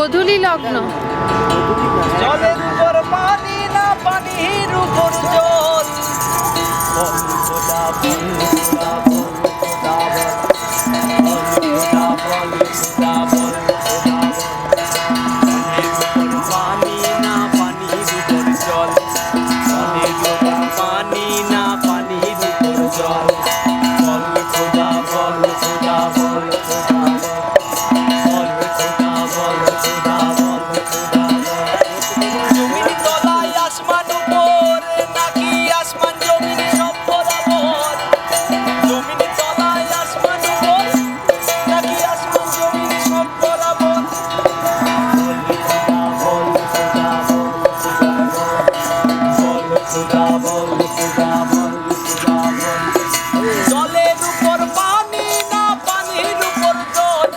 গোধূলি লগ্ন। জলের উপর পানি না পানির উপর জল। খোদা বল খোদা বল খোদা বল খোদা বল খোদা বল খোদা বল। জলের উপর পানি না পানির উপর জল। জলের উপর পানি না পানির উপর জল। বল খোদা বল খোদা বল খোদা বল। বল খোদা বল খোদা বল খোদা বল। জমির তলায় আসমান উপর নাকি আসমান জমির সব বরাবর। জমির তলায় আসমান উপর নাকি আসমান জমির সব বরাবর। বল খোদা বল খোদা বল খোদা বল। বল খোদা বল খোদা বল খোদা বল। জলের উপর পানি না পানির উপর জল।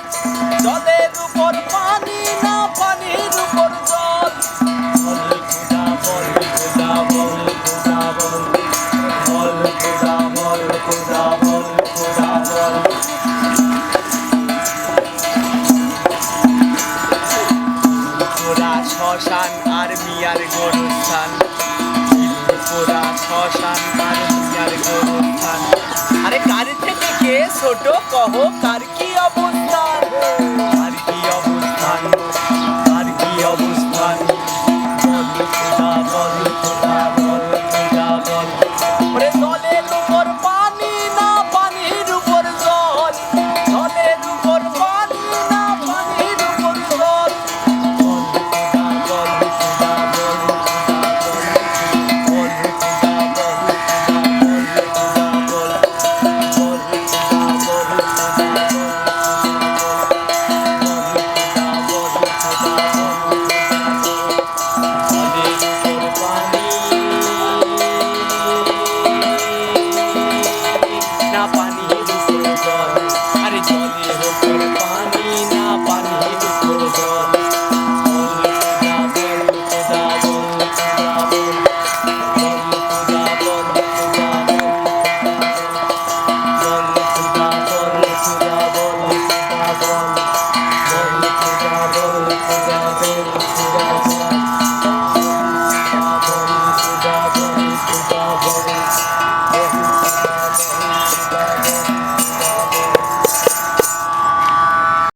জলের উপর পানি না পানির উপর জল। বল খোদা বল খোদা বল খোদা বল। বল খোদা বল খোদা বল খোদা বল। পোড়া শ্মশান আর মিয়ার গোরস্থান। পোড়া শ্মশান আর মিয়ার গোরস্থান। আরে কার থেকে কে ছোট কহ